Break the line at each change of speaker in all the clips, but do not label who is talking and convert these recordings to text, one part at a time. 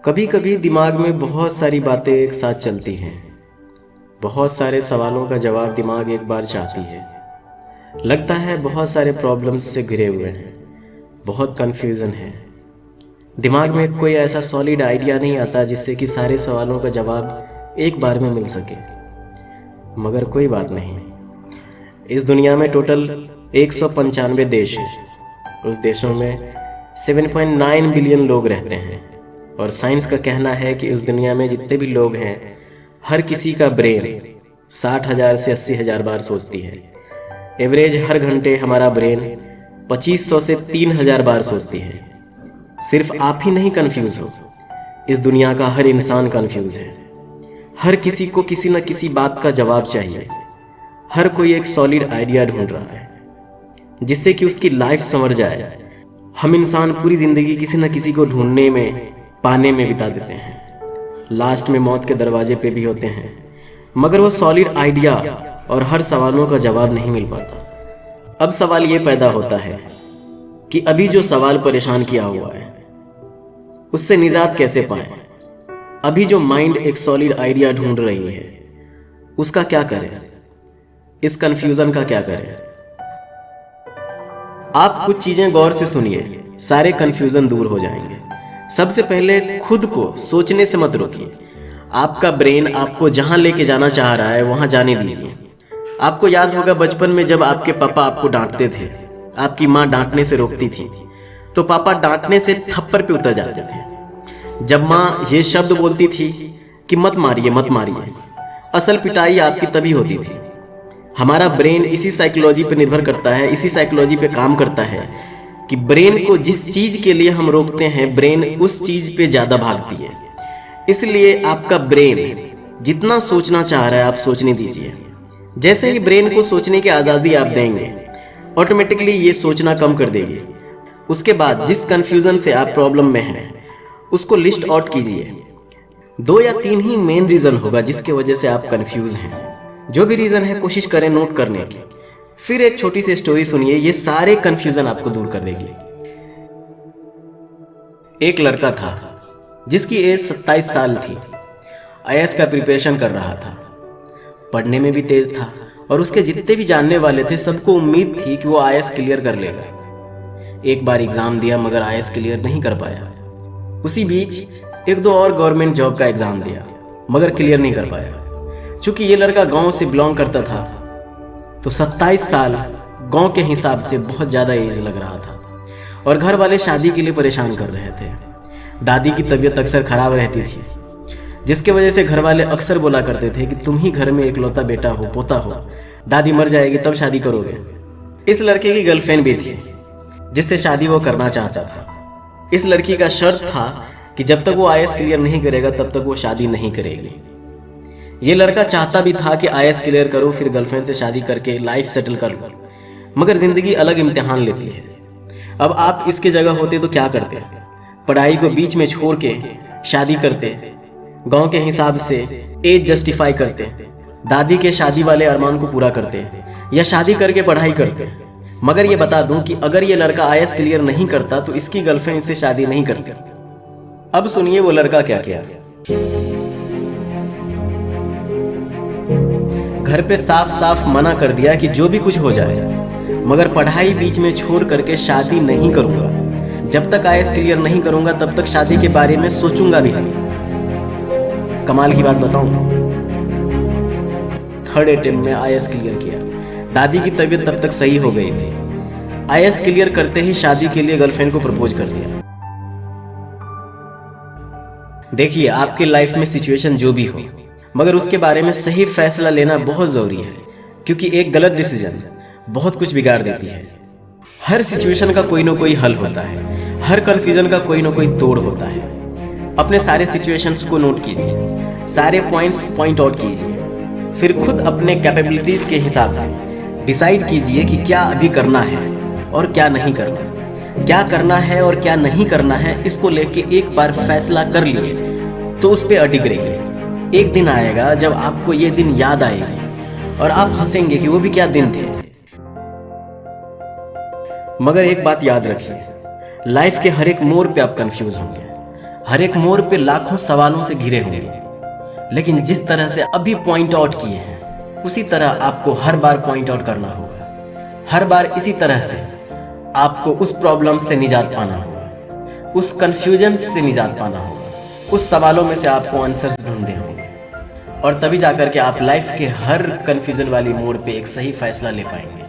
कभी कभी दिमाग में बहुत सारी बातें एक साथ चलती हैं। बहुत सारे सवालों का जवाब दिमाग एक बार चाहती है। लगता है बहुत सारे प्रॉब्लम्स से घिरे हुए हैं, बहुत कन्फ्यूज़न है। दिमाग में कोई ऐसा सॉलिड आइडिया नहीं आता जिससे कि सारे सवालों का जवाब एक बार में मिल सके। मगर कोई बात नहीं, इस दुनिया में टोटल 195 देश हैं। उस देशों में 7.9 बिलियन लोग रहते हैं और साइंस का कहना है कि उस दुनिया में जितने भी लोग हैं, हर किसी का ब्रेन 60,000 से 80,000 बार सोचती है। एवरेज हर घंटे हमारा ब्रेन 2500 से 3,000 बार सोचती है। सिर्फ आप ही नहीं कंफ्यूज हो, इस दुनिया का हर इंसान कंफ्यूज है। हर किसी को किसी न किसी बात का जवाब चाहिए। हर कोई एक सॉलिड आइडिया ढूंढ रहा है जिससे कि उसकी लाइफ संवर जाए। हम इंसान पूरी जिंदगी किसी न किसी को ढूंढने में, पाने में बिता देते हैं। लास्ट में मौत के दरवाजे पे भी होते हैं, मगर वो सॉलिड आइडिया और हर सवालों का जवाब नहीं मिल पाता। अब सवाल ये पैदा होता है कि अभी जो सवाल परेशान किया हुआ है उससे निजात कैसे पाएं। अभी जो माइंड एक सॉलिड आइडिया ढूंढ रही है उसका क्या करें, इस कंफ्यूजन का क्या करें। आप कुछ चीजें गौर से सुनिए, सारे कंफ्यूजन दूर हो जाएंगे। सबसे पहले खुद को सोचने से मत रोकिए। आपका ब्रेन आपको जहां लेके जाना चाह रहा है वहां जाने दीजिए। आपको याद होगा बचपन में जब आपके पापा आपको डांटते थे, आपकी माँ डांटने से रोकती थी, तो पापा डांटने से थप्पड़ पे उतर जाते थे। जब माँ ये शब्द बोलती थी कि मत मारिए मत मारिए, असल पिटाई आपकी तभी होती थी। हमारा ब्रेन इसी साइकोलॉजी पे निर्भर करता है, इसी साइकोलॉजी पे काम करता है कि ब्रेन को जिस चीज के लिए हम रोकते हैं, ब्रेन उस चीज पे ज्यादा भागती है। इसलिए आपका ब्रेन जितना सोचना चाह रहा है आप सोचने दीजिए। जैसे ही ब्रेन को सोचने की आजादी आप देंगे, ऑटोमेटिकली ये सोचना कम कर देगी। उसके बाद जिस कंफ्यूजन से आप प्रॉब्लम में हैं उसको लिस्ट आउट कीजिए। 2 या 3 ही मेन रीजन होगा जिसके वजह से आप कंफ्यूज हैं। जो भी रीजन है कोशिश करें नोट करने की। फिर एक छोटी सी स्टोरी सुनिए, ये सारे कंफ्यूजन आपको दूर कर देगी। एक लड़का था जिसकी एज 27 साल थी। आईएएस का प्रिपरेशन कर रहा था। पढ़ने में भी तेज था और उसके जितने भी जानने वाले थे सबको उम्मीद थी कि वो आईएएस क्लियर कर लेगा। एक बार एग्जाम दिया मगर आईएएस क्लियर नहीं कर पाया। उसी बीच 1-2 और गवर्नमेंट जॉब का एग्जाम दिया मगर क्लियर नहीं कर पाया। चूंकि ये लड़का गांव से बिलोंग करता था तो 27 साल गांव के हिसाब से बहुत ज़्यादा एज लग रहा था और घर वाले शादी के लिए परेशान कर रहे थे। दादी की तबीयत अक्सर खराब रहती थी, जिसके वजह से घर वाले अक्सर बोला करते थे कि तुम ही घर में इकलौता बेटा हो, पोता हो, दादी मर जाएगी तब शादी करोगे। इस लड़के की गर्लफ्रेंड भी थी जिससे शादी वो करना चाहता था। इस लड़की का शर्त था कि जब तक वो आईएएस क्लियर नहीं करेगा तब तक वो शादी नहीं करेगी। ये लड़का चाहता भी था कि आईएएस क्लियर करो फिर गर्लफ्रेंड से शादी करके लाइफ सेटल कर लो, मगर जिंदगी अलग इम्तिहान लेती है। अब आप इसके जगह होते तो क्या करते? पढ़ाई को बीच में छोड़ के शादी करते, गांव के हिसाब से एज जस्टिफाई करते, दादी के शादी वाले अरमान को पूरा करते, या शादी करके पढ़ाई करते। मगर ये बता दूं कि अगर ये लड़का आईएएस क्लियर नहीं करता तो इसकी गर्लफ्रेंड से शादी नहीं करती। अब सुनिए वो लड़का क्या किया। घर पे साफ साफ मना कर दिया कि जो भी कुछ हो जाए मगर पढ़ाई बीच में छोड़ करके शादी नहीं करूंगा। जब तक आईएएस क्लियर नहीं करूंगा तब तक शादी के बारे में सोचूंगा भी नहीं। कमाल की बात बताऊं, 3rd अटेम्प्ट में आईएएस क्लियर किया। दादी की तबीयत तब तक सही हो गई थी। आईएएस क्लियर करते ही शादी के लिए गर्लफ्रेंड को प्रपोज कर दिया। देखिए, आपके लाइफ में सिचुएशन जो भी हो, मगर उसके बारे में सही फैसला लेना बहुत जरूरी है, क्योंकि एक गलत डिसीजन बहुत कुछ बिगाड़ देती है। हर सिचुएशन का कोई ना कोई हल होता है, हर कंफ्यूजन का कोई ना कोई तोड़ होता है। अपने सारे सिचुएशंस को नोट कीजिए, सारे पॉइंट्स पॉइंट आउट कीजिए, फिर खुद अपने कैपेबिलिटीज के हिसाब से डिसाइड कीजिए कि क्या अभी करना है और क्या नहीं करना। क्या करना है और क्या नहीं करना है, इसको लेके एक बार फैसला कर लिए तो उस पर अडिग रहिए। एक दिन आएगा जब आपको ये दिन याद आएगी और आप हंसेंगे कि वो भी क्या दिन थे। मगर एक बात याद रखिए, लाइफ के हर एक मोड़ पे आप कंफ्यूज होंगे, हर एक मोड़ पे लाखों सवालों से घिरे होंगे, लेकिन जिस तरह से अभी पॉइंट आउट किए हैं उसी तरह आपको हर बार पॉइंट आउट करना होगा। हर बार इसी तरह से आपको उस प्रॉब्लम से निजात पाना होगा, उस कन्फ्यूजन से निजात पाना होगा, उस सवालों में से आपको आंसर्स ढूंढने होंगे, और तभी जाकर के आप लाइफ के हर कन्फ्यूजन वाली मोड़ पे एक सही फैसला ले पाएंगे।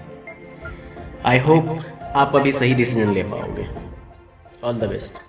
आई होप आप अभी सही डिसीजन ले पाओगे। All the best.